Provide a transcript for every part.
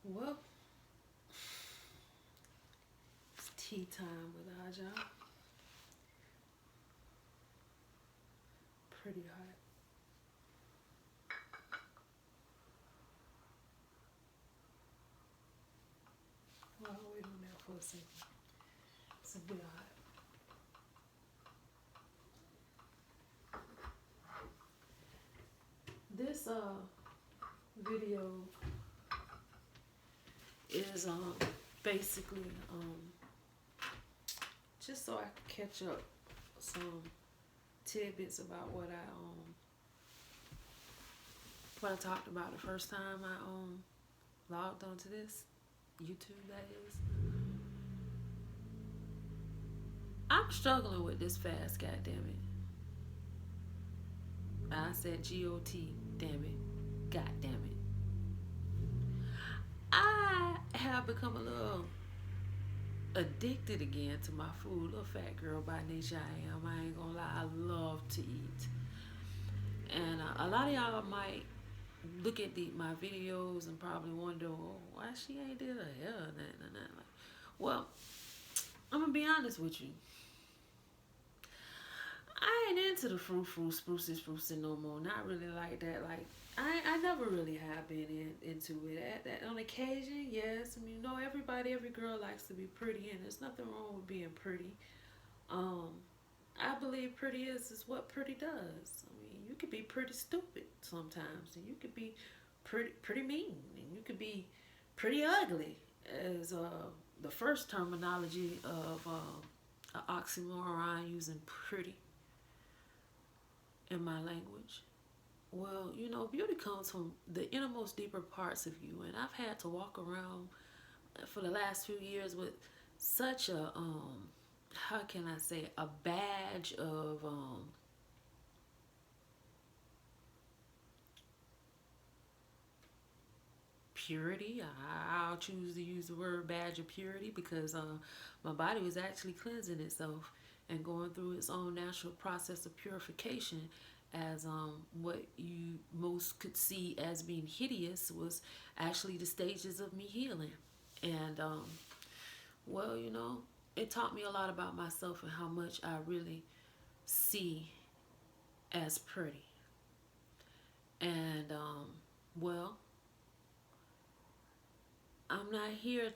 Well, it's tea time with Jahjah. Pretty hot. Well, I'll wait on that for a second. It's a bit hot. This video is basically just so I can catch up some tidbits about what I talked about the first time I logged onto this YouTube, that is. I'm struggling with this fast, goddammit. I said GOT, damn it. God damn it. I have become a little addicted again to my food. Little fat girl by nature I am. I ain't gonna lie, I love to eat. And a lot of y'all might look at my videos and probably wonder, well, why she ain't did a hair or nothing. Well, I'm gonna be honest with you. I ain't into the sprucey no more. Not really like that. Like I never really have been into it. On occasion, yes. I mean, every girl likes to be pretty, and there's nothing wrong with being pretty. Um, I believe pretty is what pretty does. I mean, you could be pretty stupid sometimes, and you could be pretty mean, and you could be pretty ugly, as the first terminology of an oxymoron using pretty in my language. Well, beauty comes from the innermost deeper parts of you, and I've had to walk around for the last few years with such a how can I say, a badge of purity. I'll choose to use the word badge of purity because my body was actually cleansing itself and going through its own natural process of purification, as what you most could see as being hideous was actually the stages of me healing. And well, it taught me a lot about myself and how much I really see as pretty. And well, I'm not here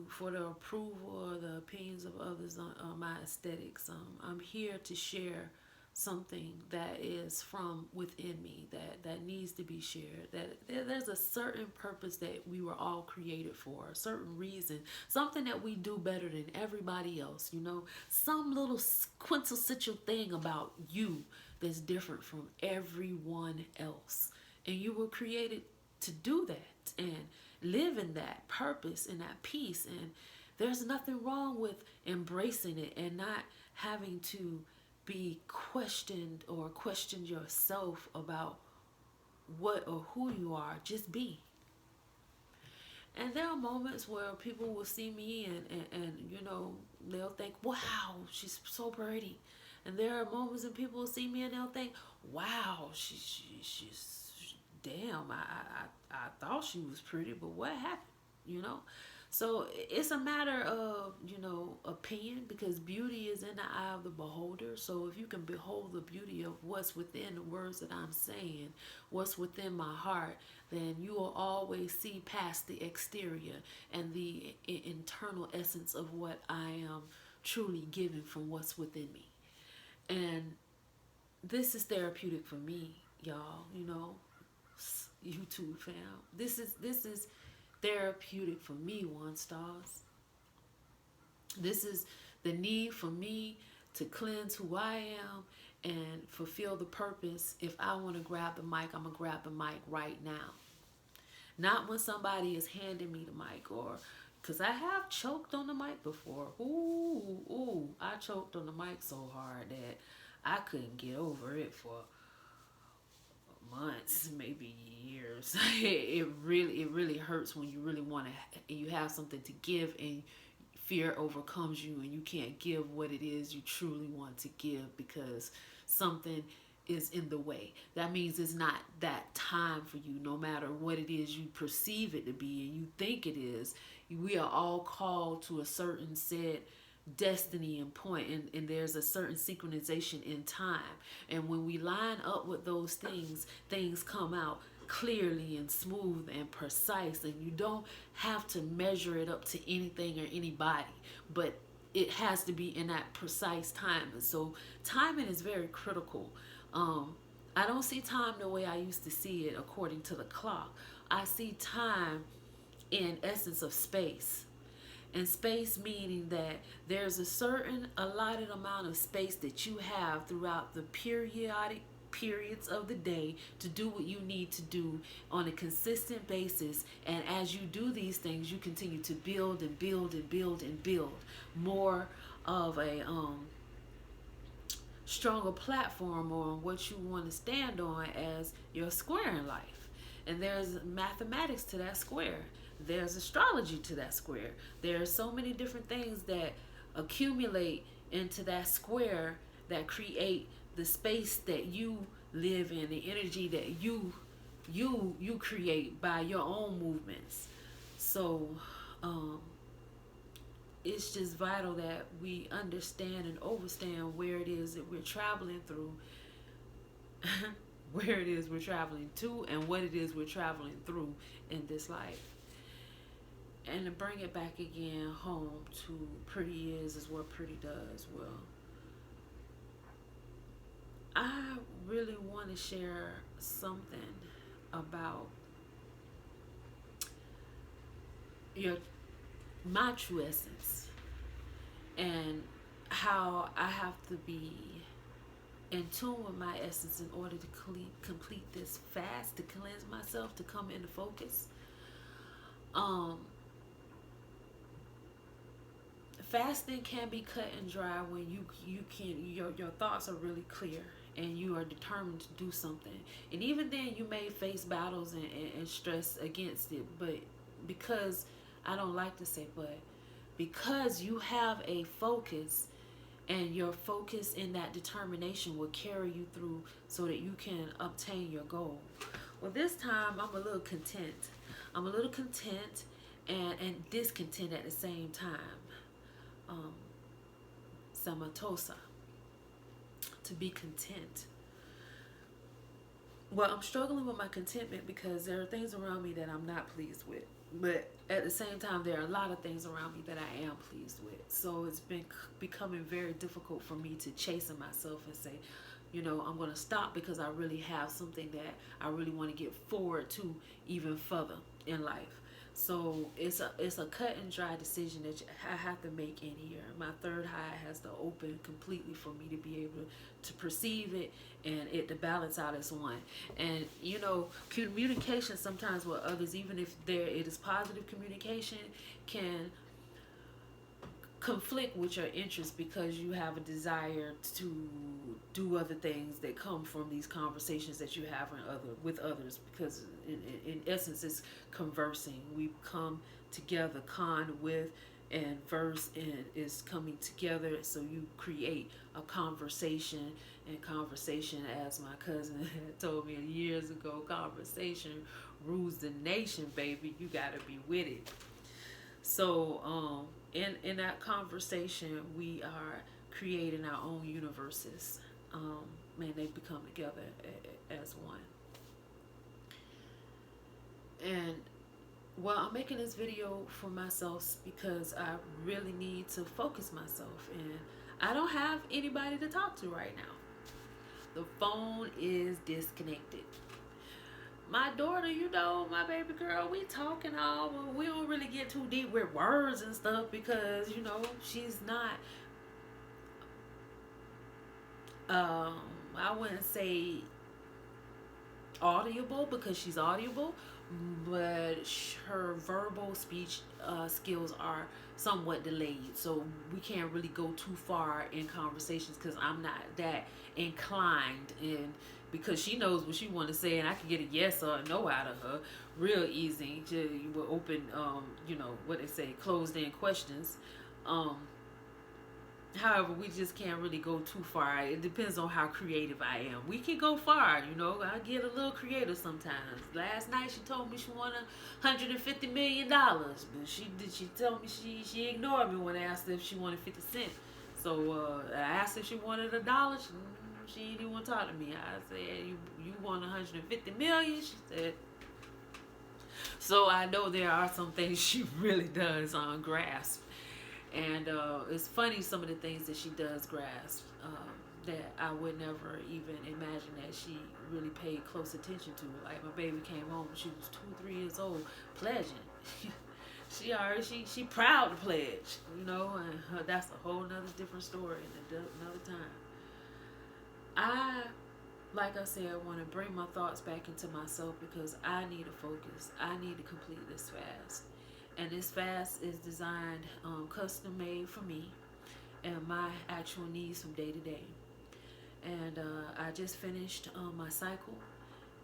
for the approval or the opinions of others on my aesthetics. I'm here to share something that is from within me that needs to be shared. That there's a certain purpose that we were all created for, a certain reason, something that we do better than everybody else. Some little quintessential thing about you that's different from everyone else, and you were created to do that and live in that purpose and that peace. And there's nothing wrong with embracing it and not having to be questioned or question yourself about what or who you are. Just be. And there are moments where people will see me and they'll think, wow, she's so pretty. And there are moments when people will see me and they'll think, wow, she's damn, I thought she was pretty, but what happened? So it's a matter of opinion, because beauty is in the eye of the beholder. So if you can behold the beauty of what's within the words that I'm saying, what's within my heart, then you will always see past the exterior and the internal essence of what I am truly giving from what's within me. And this is therapeutic for me, y'all. YouTube fam. This is therapeutic for me, one stars. This is the need for me to cleanse who I am and fulfill the purpose. If I want to grab the mic, I'm gonna grab the mic right now. Not when somebody is handing me the mic, or because I have choked on the mic before. Ooh, I choked on the mic so hard that I couldn't get over it for months, maybe years. It really hurts when you really want to, you have something to give and fear overcomes you and you can't give what it is you truly want to give because something is in the way. That means it's not that time for you, no matter what it is you perceive it to be and you think it is. We are all called to a certain set destiny and point, and there's a certain synchronization in time. And when we line up with those things, things come out clearly and smooth and precise, and you don't have to measure it up to anything or anybody, but it has to be in that precise time. And so timing is very critical. um, I don't see time the way I used to see it according to the clock. I see time in essence of space. And space meaning that there's a certain allotted amount of space that you have throughout the periodic periods of the day to do what you need to do on a consistent basis. And as you do these things, you continue to build and build and build and build more of a stronger platform on what you want to stand on as your square in life. And there's mathematics to that square. There's astrology to that square. There are so many different things that accumulate into that square that create the space that you live in, the energy that you create by your own movements. So um, it's just vital that we understand and overstand where it is that we're traveling through, where it is we're traveling to, and what it is we're traveling through in this life. And to bring it back again home to pretty is what pretty does. Well, I really want to share something about your my true essence and how I have to be in tune with my essence in order to complete this fast, to cleanse myself, to come into focus. Um, Fasting can be cut and dry when you can your thoughts are really clear and you are determined to do something. And even then, you may face battles and stress against it, but because I don't like to say but, because you have a focus, and your focus in that determination will carry you through so that you can obtain your goal. Well, this time I'm a little content. I'm a little content and discontent at the same time. Samatosa, to be content. Well, I'm struggling with my contentment because there are things around me that I'm not pleased with. But at the same time, there are a lot of things around me that I am pleased with. So it's been becoming very difficult for me to chasten myself and say, I'm going to stop because I really have something that I really want to get forward to even further in life. So it's a cut and dry decision that I have to make in here. My third eye has to open completely for me to be able to perceive it and it to balance out as one. And communication sometimes with others, even if it is positive communication, can conflict with your interests because you have a desire to do other things that come from these conversations that you have with others, because in essence it's conversing. We come together, con with and verse and is coming together, so you create a conversation. And conversation, as my cousin had told me years ago, conversation rules the nation, baby. You gotta be with it. So in that conversation, we are creating our own universes. They become together as one. And I'm making this video for myself because I really need to focus myself, and I don't have anybody to talk to right now. The phone is disconnected. My daughter, my baby girl, we talking all, but we don't really get too deep with words and stuff because, she's not, I wouldn't say audible because she's audible, but her verbal speech skills are somewhat delayed. So we can't really go too far in conversations because I'm not that inclined in, because she knows what she want to say and I can get a yes or a no out of her real easy. You will open, what they say, closed in questions. However, we just can't really go too far. It depends on how creative I am. We can go far, you know. I get a little creative sometimes. Last night she told me she wanted $150 million, but she told me she ignored me when I asked her if she wanted 50 cents. So I asked if she wanted $1. She didn't even want to talk to me. I said, you want 150 million? She said. So I know there are some things she really does grasp. And it's funny some of the things that she does grasp that I would never even imagine that she really paid close attention to. Like my baby came home, she was 2, 3 years old, pledging. she proud to pledge, you know, and that's a whole nother different story and another time. I like I said, I want to bring my thoughts back into myself because I need to focus. I need to complete this fast. And this fast is designed, custom made for me and my actual needs from day to day. And I just finished my cycle.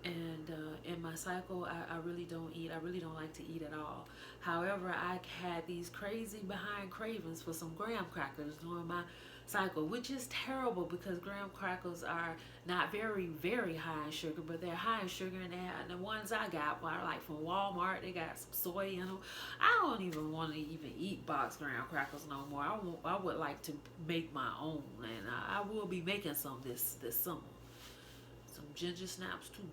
And in my cycle, I really don't eat. I really don't like to eat at all. However, I had these crazy behind cravings for some graham crackers during my cycle, which is terrible because graham crackers are not very high in sugar, but they're high in sugar. And the ones I got were like from Walmart. They got some soy in them. I don't even want to even eat box graham crackers no more. I would like to make my own, and I will be making some this summer. Some ginger snaps too.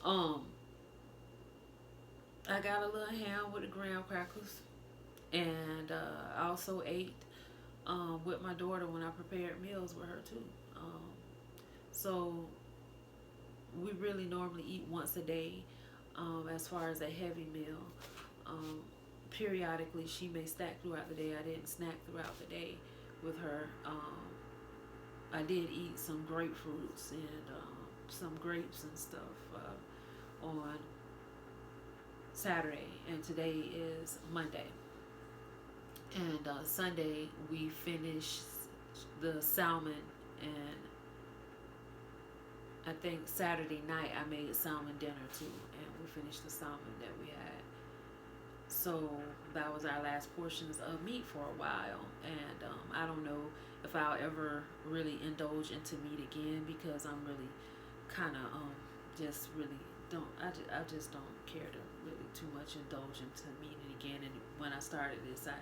Um, I got a little ham with the graham crackers, and I also ate with my daughter when I prepared meals with her too. So we really normally eat once a day, as far as a heavy meal. Um, Periodically, she may snack throughout the day. I didn't snack throughout the day with her. I did eat some grapefruits and some grapes and stuff on Saturday, and today is Monday. And Sunday we finished the salmon, and I think Saturday night I made salmon dinner too, and we finished the salmon that we had. So that was our last portions of meat for a while, and I don't know if I'll ever really indulge into meat again because I'm really kind of just really don't I just don't care to really too much indulge into meat again. And when I started this, I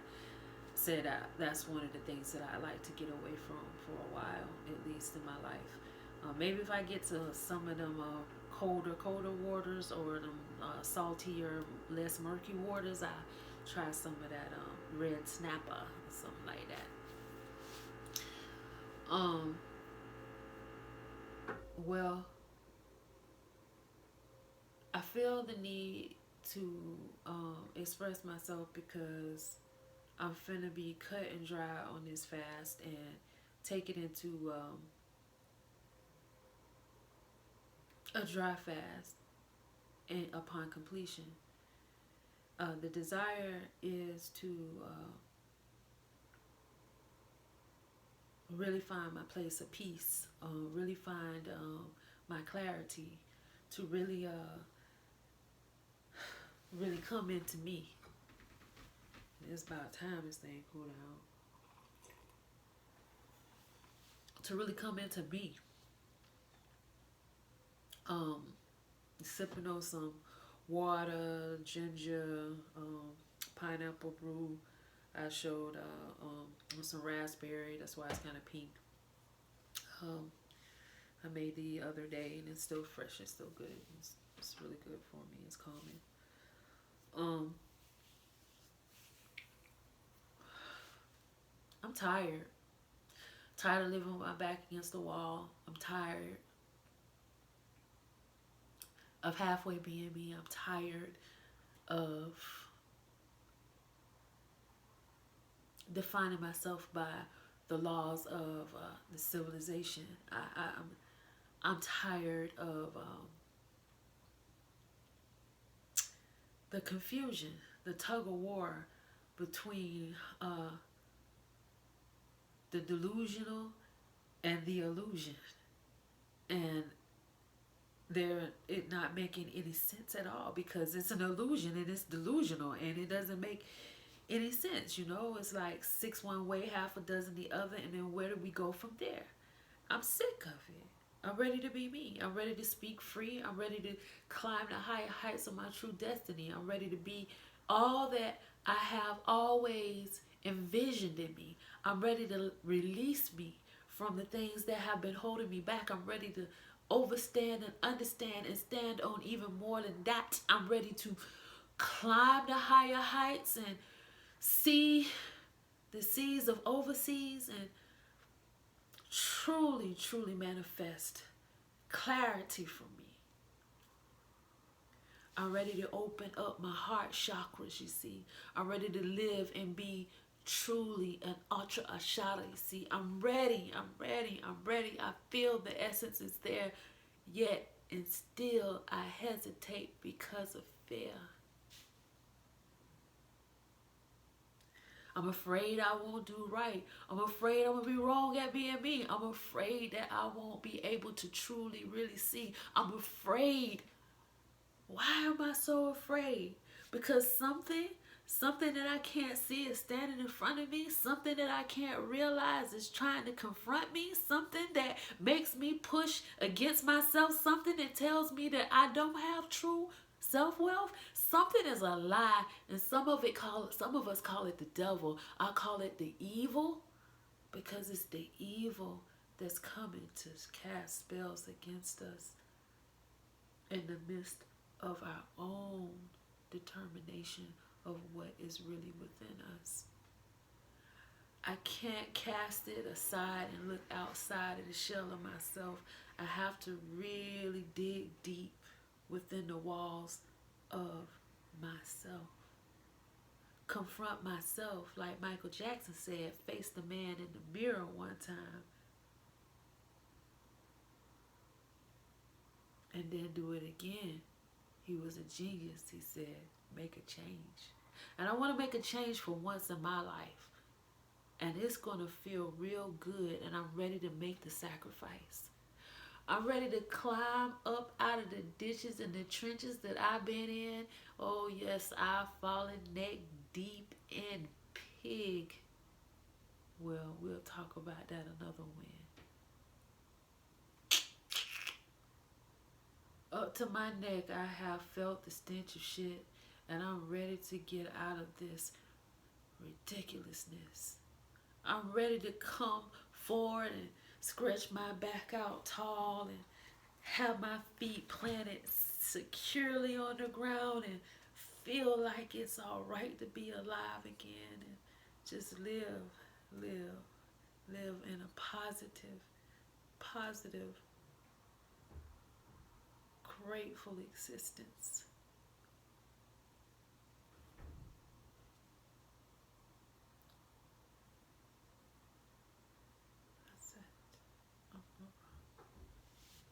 said that's one of the things that I like to get away from for a while, at least in my life. Maybe if I get to some of them colder waters or them saltier, less murky waters, I try some of that red snapper or something like that. Well, I feel the need to express myself because I'm finna be cut and dry on this fast and take it into a dry fast and upon completion. The desire is to really find my place of peace, really find my clarity, to really come into me. It's about time this thing cooled down. To really come into me. Sipping on some water, ginger, pineapple brew. I showed some raspberry. That's why it's kind of pink. I made the other day, and it's still fresh. It's still good. It's really good for me. It's calming. I'm tired. Tired of living with my back against the wall. I'm tired of halfway being me. I'm tired of defining myself by the laws of the civilization. I'm tired of the confusion, the tug of war between the delusional and the illusion, and it not making any sense at all because it's an illusion and it's delusional, and it doesn't make any sense. It's like six one way, half a dozen the other, and then where do we go from there? I'm sick of it. I'm ready to be me. I'm ready to speak free. I'm ready to climb the higher heights of my true destiny. I'm ready to be all that I have always envisioned in me. I'm ready to release me from the things that have been holding me back. I'm ready to overstand and understand and stand on even more than that. I'm ready to climb the higher heights and see the seas of overseas and truly, truly manifest clarity for me. I'm ready to open up my heart chakras, you see. I'm ready to live and be truly an ultra ashara, you see. I'm ready, I'm ready, I'm ready. I feel the essence is there, yet and still I hesitate because of fear. I'm afraid I won't do right. I'm afraid I'm going to be wrong at being me. I'm afraid that I won't be able to truly, really see. I'm afraid. Why am I so afraid? Because something that I can't see is standing in front of me. Something that I can't realize is trying to confront me. Something that makes me push against myself. Something that tells me that I don't have true self-wealth. Something is a lie, and some of us call it the devil. I call it the evil, because it's the evil that's coming to cast spells against us in the midst of our own determination of what is really within us. I can't cast it aside and look outside of the shell of myself. I have to really dig deep within the walls of myself. Confront myself, like Michael Jackson said, face the man in the mirror one time, and then do it again. He was a genius, he said. Make a change. And I want to make a change for once in my life. And it's going to feel real good, and I'm ready to make the sacrifice. I'm ready to climb up out of the ditches and the trenches that I've been in. Oh yes, I've fallen neck deep in pig. Well, we'll talk about that another when. Up to my neck, I have felt the stench of shit, and I'm ready to get out of this ridiculousness. I'm ready to come forward and stretch my back out tall and have my feet planted securely on the ground and feel like it's all right to be alive again and just live in a positive, grateful existence. That's it.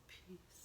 Peace.